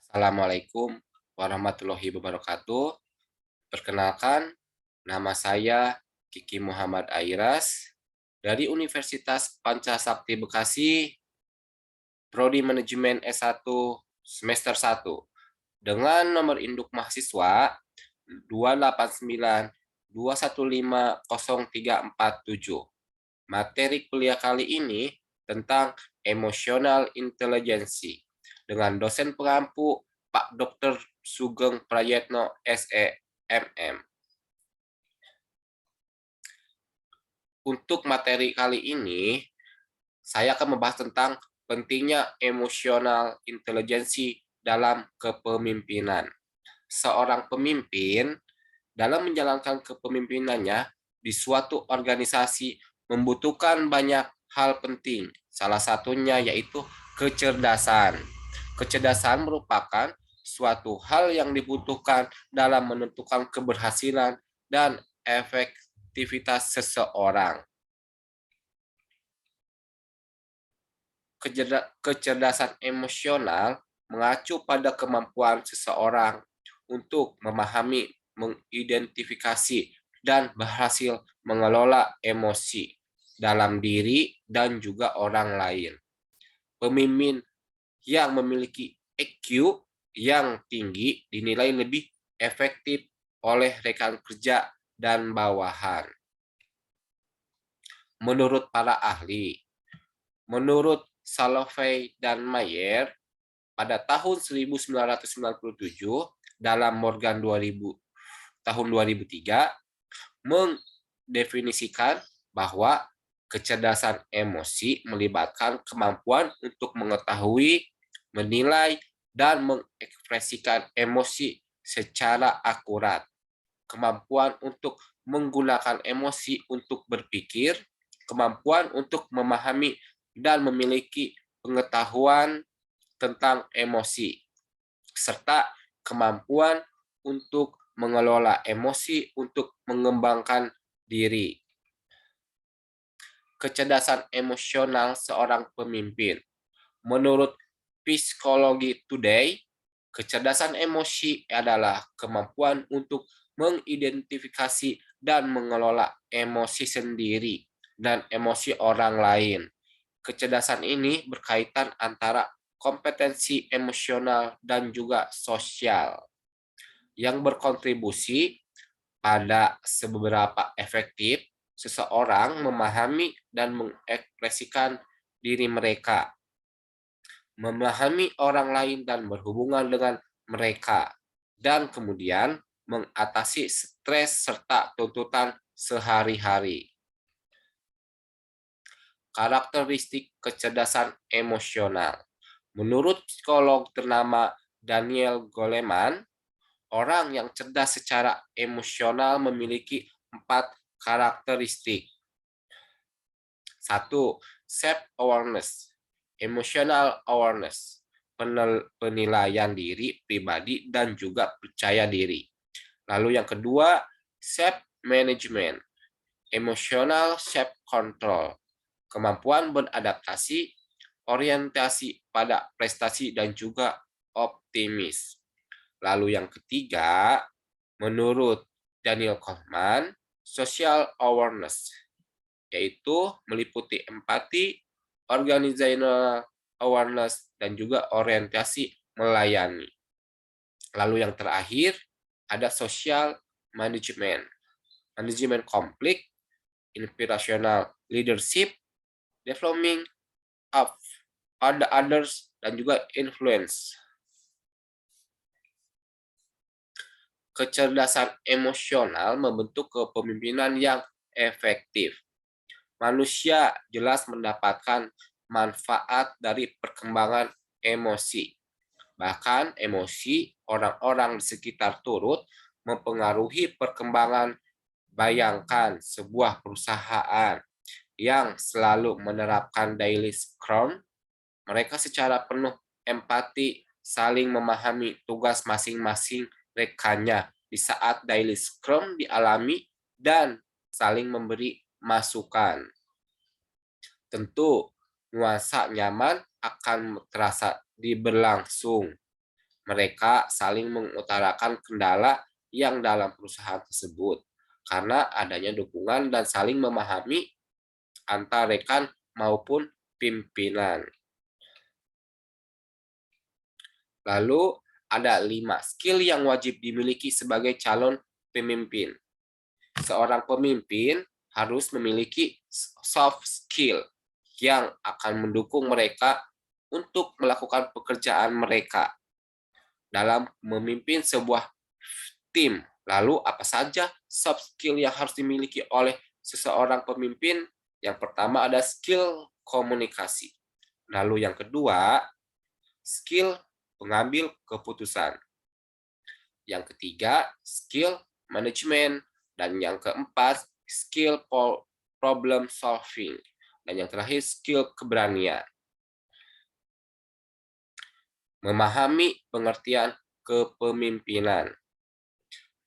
Assalamualaikum warahmatullahi wabarakatuh. Perkenalkan, nama saya Kiki Muhammad Airas dari Universitas Pancasakti Bekasi, Prodi Manajemen S1 semester 1 dengan nomor induk mahasiswa 289215037. Materi kuliah kali ini tentang emotional intelligence dengan dosen pengampu Pak Dr. Sugeng Prayetno SEMM. Untuk materi kali ini, saya akan membahas tentang pentingnya emotional intelligence dalam kepemimpinan. Seorang pemimpin dalam menjalankan kepemimpinannya di suatu organisasi membutuhkan banyak hal penting. Salah satunya yaitu kecerdasan. Kecerdasan merupakan suatu hal yang dibutuhkan dalam menentukan keberhasilan dan efektivitas seseorang. Kecerdasan emosional mengacu pada kemampuan seseorang untuk memahami, mengidentifikasi, dan berhasil mengelola emosi dalam diri dan juga orang lain. Pemimpin yang memiliki EQ yang tinggi dinilai lebih efektif oleh rekan kerja dan bawahan. Menurut para ahli, menurut Salovey dan Mayer, pada tahun 1997 dalam Morgan 2000 tahun 2003 mendefinisikan bahwa kecerdasan emosi melibatkan kemampuan untuk mengetahui, menilai, dan mengekspresikan emosi secara akurat. Kemampuan untuk menggunakan emosi untuk berpikir, kemampuan untuk memahami dan memiliki pengetahuan tentang emosi, serta kemampuan untuk mengelola emosi untuk mengembangkan diri. Kecerdasan emosional seorang pemimpin. Menurut Psikologi Today, kecerdasan emosi adalah kemampuan untuk mengidentifikasi dan mengelola emosi sendiri dan emosi orang lain. Kecerdasan ini berkaitan antara kompetensi emosional dan juga sosial yang berkontribusi pada seberapa efektif seseorang memahami dan mengekspresikan diri mereka, memahami orang lain dan berhubungan dengan mereka, dan kemudian mengatasi stres serta tuntutan sehari-hari. Karakteristik kecerdasan emosional. Menurut psikolog ternama Daniel Goleman, orang yang cerdas secara emosional memiliki 4 karakteristik. 1. Self-awareness, emotional awareness, penilaian diri, pribadi, dan juga percaya diri. Lalu yang kedua, self-management, emotional self-control, kemampuan beradaptasi, orientasi pada prestasi, dan juga optimis. Lalu yang ketiga, menurut Daniel Kahneman, social awareness, yaitu meliputi empati, organizational awareness, dan juga orientasi melayani. Lalu yang terakhir, ada social management, manajemen konflik, inspirational leadership, developing of others, dan juga influence. Kecerdasan emosional membentuk kepemimpinan yang efektif. Manusia jelas mendapatkan manfaat dari perkembangan emosi. Bahkan emosi orang-orang di sekitar turut mempengaruhi perkembangan. Bayangkan sebuah perusahaan yang selalu menerapkan daily scrum, mereka secara penuh empati saling memahami tugas masing-masing rekannya di saat daily scrum dialami dan saling memberi masukan. Tentu nuansa nyaman akan terasa di berlangsung. Mereka saling mengutarakan kendala yang dalam perusahaan tersebut karena adanya dukungan dan saling memahami antar rekan maupun pimpinan. Lalu ada 5 skill yang wajib dimiliki sebagai calon pemimpin. Seorang pemimpin harus memiliki soft skill yang akan mendukung mereka untuk melakukan pekerjaan mereka dalam memimpin sebuah tim. Lalu apa saja soft skill yang harus dimiliki oleh seseorang pemimpin? Yang pertama ada skill komunikasi. Lalu yang kedua, skill pengambil keputusan. Yang ketiga, skill manajemen. Dan yang keempat, skill problem solving. Dan yang terakhir, skill keberanian. Memahami pengertian kepemimpinan.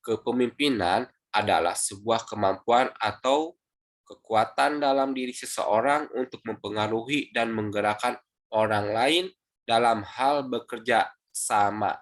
Kepemimpinan adalah sebuah kemampuan atau kekuatan dalam diri seseorang untuk mempengaruhi dan menggerakkan orang lain dalam hal bekerja sama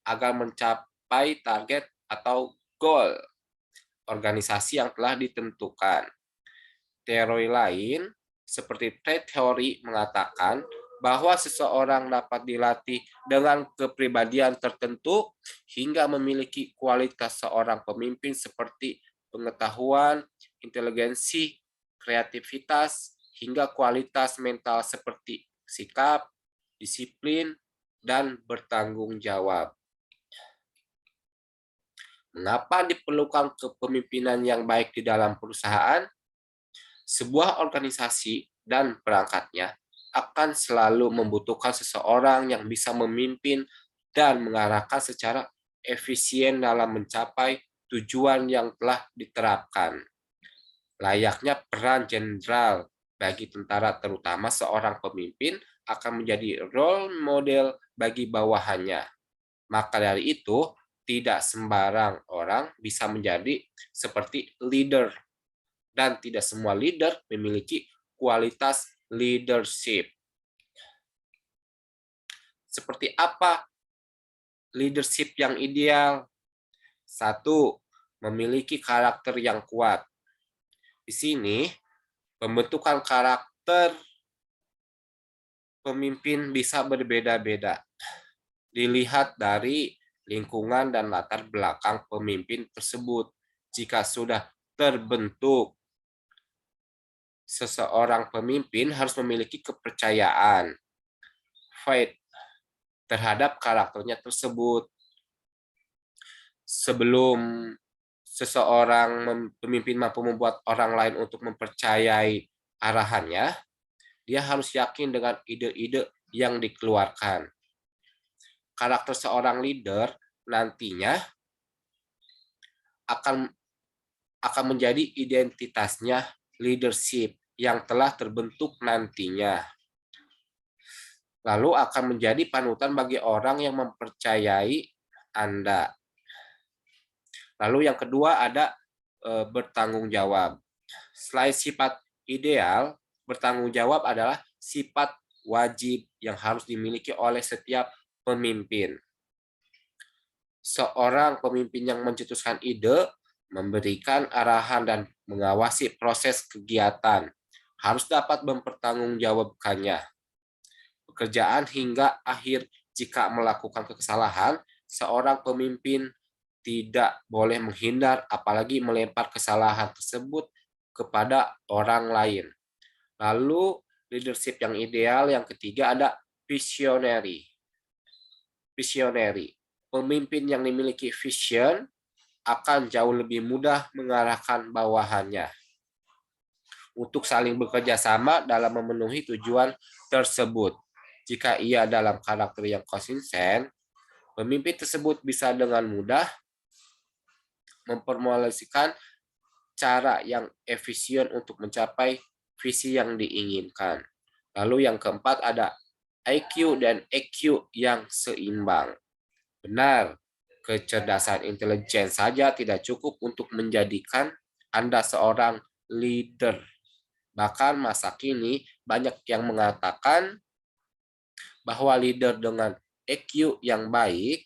agar mencapai target atau goal organisasi yang telah ditentukan. Teori lain, seperti trade theory, mengatakan bahwa seseorang dapat dilatih dengan kepribadian tertentu hingga memiliki kualitas seorang pemimpin seperti pengetahuan, inteligensi, kreativitas, hingga kualitas mental seperti sikap, disiplin, dan bertanggung jawab. Mengapa diperlukan kepemimpinan yang baik di dalam perusahaan? Sebuah organisasi dan perangkatnya akan selalu membutuhkan seseorang yang bisa memimpin dan mengarahkan secara efisien dalam mencapai tujuan yang telah diterapkan. Layaknya peran jenderal bagi tentara, terutama seorang pemimpin akan menjadi role model bagi bawahannya. Maka dari itu, tidak sembarang orang bisa menjadi seperti leader, dan tidak semua leader memiliki kualitas leadership. Seperti apa leadership yang ideal? 1. Memiliki karakter yang kuat. Di sini, pembentukan karakter pemimpin bisa berbeda-beda. Dilihat dari lingkungan dan latar belakang pemimpin tersebut. Jika sudah terbentuk, seseorang pemimpin harus memiliki kepercayaan, faith, terhadap karakternya tersebut. Sebelum seseorang pemimpin mampu membuat orang lain untuk mempercayai arahannya, dia harus yakin dengan ide-ide yang dikeluarkan. Karakter seorang leader nantinya akan menjadi identitasnya leadership yang telah terbentuk nantinya. Lalu akan menjadi panutan bagi orang yang mempercayai Anda. Lalu yang kedua ada bertanggung jawab. Selain sifat ideal, bertanggung jawab adalah sifat wajib yang harus dimiliki oleh setiap pemimpin. Seorang pemimpin yang mencetuskan ide, memberikan arahan dan mengawasi proses kegiatan, harus dapat mempertanggungjawabkannya. Pekerjaan hingga akhir. Jika melakukan kesalahan, seorang pemimpin tidak boleh menghindar, apalagi melempar kesalahan tersebut kepada orang lain. Lalu leadership yang ideal yang ketiga ada visionary. Visionary. Pemimpin yang memiliki vision akan jauh lebih mudah mengarahkan bawahannya untuk saling bekerja sama dalam memenuhi tujuan tersebut. Jika ia dalam karakter yang konsisten, pemimpin tersebut bisa dengan mudah memformulasikan cara yang efisien untuk mencapai visi yang diinginkan. Lalu yang keempat ada IQ dan EQ yang seimbang. Benar, kecerdasan intelijen saja tidak cukup untuk menjadikan Anda seorang leader. Bahkan masa kini banyak yang mengatakan bahwa leader dengan EQ yang baik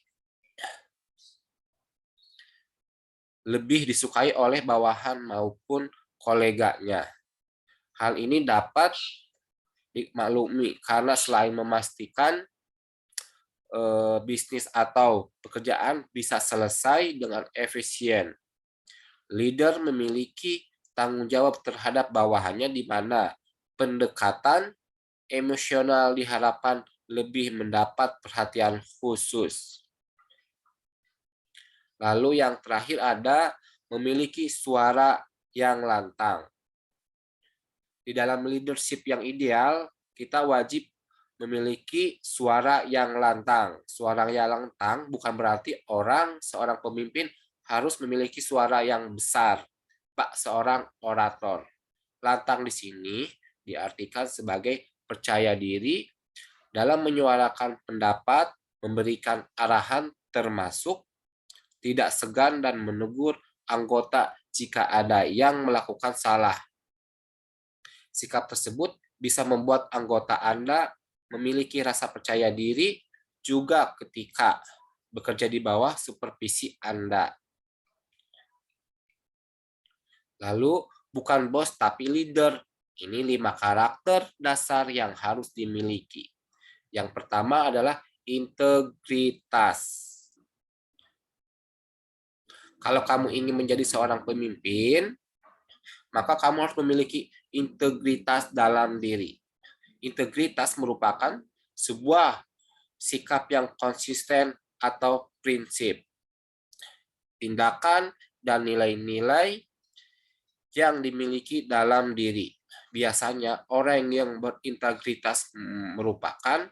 lebih disukai oleh bawahan maupun koleganya. Hal ini dapat dimaklumi karena selain memastikan bisnis atau pekerjaan bisa selesai dengan efisien, leader memiliki tanggung jawab terhadap bawahannya di mana pendekatan emosional diharapkan lebih mendapat perhatian khusus. Lalu yang terakhir ada memiliki suara yang lantang. Di dalam leadership yang ideal, kita wajib memiliki suara yang lantang. Suara yang lantang bukan berarti seorang pemimpin harus memiliki suara yang besar, seorang orator. Lantang di sini diartikan sebagai percaya diri dalam menyuarakan pendapat, memberikan arahan termasuk tidak segan dan menegur anggota jika ada yang melakukan salah. Sikap tersebut bisa membuat anggota Anda memiliki rasa percaya diri juga ketika bekerja di bawah supervisi Anda. Lalu, bukan bos tapi leader. Ini 5 karakter dasar yang harus dimiliki. Yang pertama adalah integritas. Kalau kamu ingin menjadi seorang pemimpin, maka kamu harus memiliki integritas dalam diri. Integritas merupakan sebuah sikap yang konsisten atau prinsip, tindakan, dan nilai-nilai yang dimiliki dalam diri. Biasanya orang yang berintegritas merupakan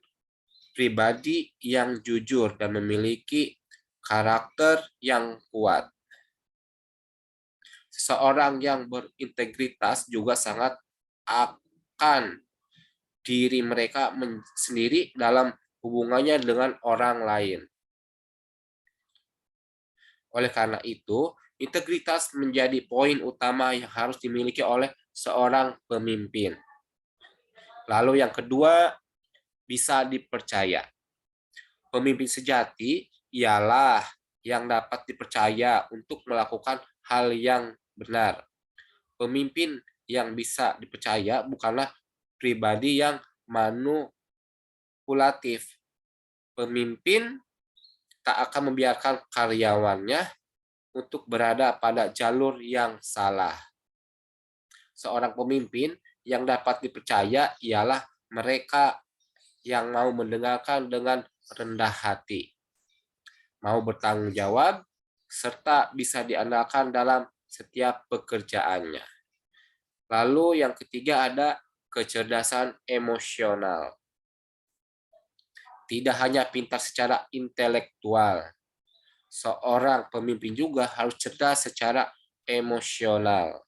pribadi yang jujur dan memiliki karakter yang kuat. Seseorang yang berintegritas juga sangat akan diri mereka sendiri dalam hubungannya dengan orang lain. Oleh karena itu, integritas menjadi poin utama yang harus dimiliki oleh seorang pemimpin. Lalu yang kedua, bisa dipercaya. Pemimpin sejati ialah yang dapat dipercaya untuk melakukan hal yang benar. Pemimpin yang bisa dipercaya bukanlah pribadi yang manipulatif. Pemimpin tak akan membiarkan karyawannya untuk berada pada jalur yang salah. Seorang pemimpin yang dapat dipercaya ialah mereka yang mau mendengarkan dengan rendah hati, mau bertanggung jawab, serta bisa diandalkan dalam setiap pekerjaannya. Lalu yang ketiga ada kecerdasan emosional. Tidak hanya pintar secara intelektual, seorang pemimpin juga harus cerdas secara emosional.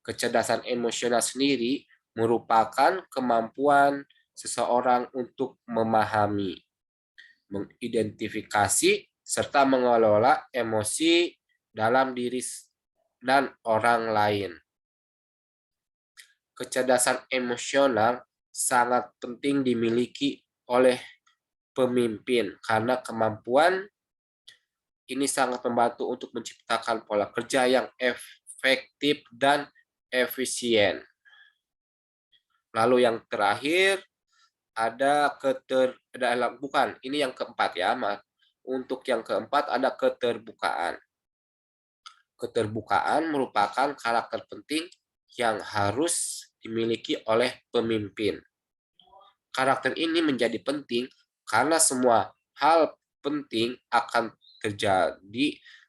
Kecerdasan emosional sendiri merupakan kemampuan seseorang untuk memahami, mengidentifikasi, serta mengelola emosi dalam diri dan orang lain. Kecerdasan emosional sangat penting dimiliki oleh pemimpin karena kemampuan ini sangat membantu untuk menciptakan pola kerja yang efektif dan efisien. Lalu yang terakhir ada ini yang keempat ya. Untuk yang keempat ada keterbukaan. Keterbukaan merupakan karakter penting yang harus dimiliki oleh pemimpin. Karakter ini menjadi penting karena semua hal penting akan terjadi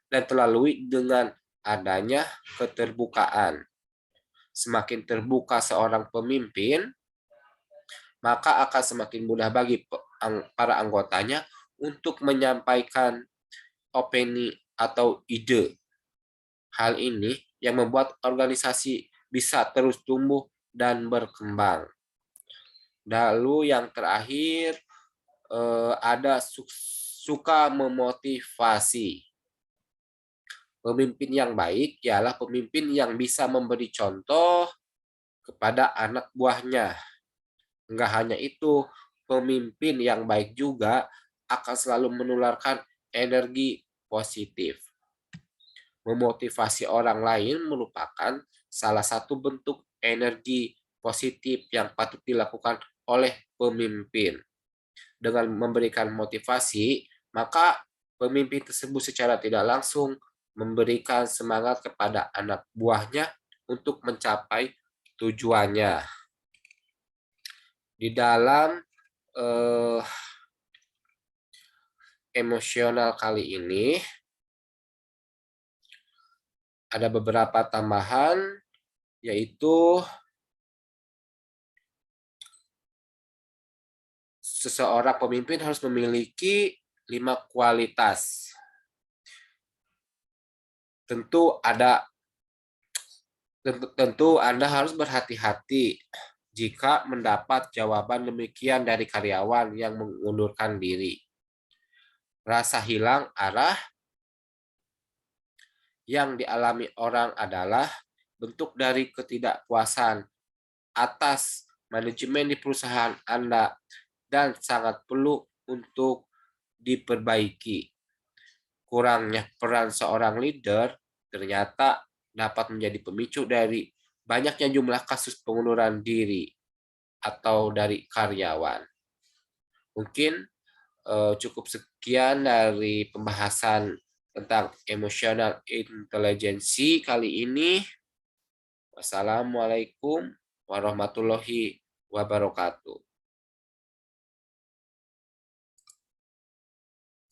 dan terlalui dengan adanya keterbukaan. Semakin terbuka seorang pemimpin, maka akan semakin mudah bagi para anggotanya untuk menyampaikan opini atau ide. Hal ini yang membuat organisasi bisa terus tumbuh dan berkembang. Lalu yang terakhir ada suka memotivasi. Pemimpin yang baik ialah pemimpin yang bisa memberi contoh kepada anak buahnya. Enggak hanya itu, pemimpin yang baik juga akan selalu menularkan energi positif. Memotivasi orang lain merupakan salah satu bentuk energi positif yang patut dilakukan oleh pemimpin. Dengan memberikan motivasi, maka pemimpin tersebut secara tidak langsung memberikan semangat kepada anak buahnya untuk mencapai tujuannya. Di dalam emosional kali ini, ada beberapa tambahan, yaitu seseorang pemimpin harus memiliki 5 kualitas. Tentu Anda harus berhati-hati jika mendapat jawaban demikian dari karyawan yang mengundurkan diri. Rasa hilang arah yang dialami orang adalah bentuk dari ketidakpuasan atas manajemen di perusahaan Anda dan sangat perlu untuk diperbaiki. Kurangnya peran seorang leader ternyata dapat menjadi pemicu dari banyaknya jumlah kasus pengunduran diri atau dari karyawan. Mungkin cukup sekian dari pembahasan tentang emotional intelligence kali ini. Wassalamualaikum warahmatullahi wabarakatuh.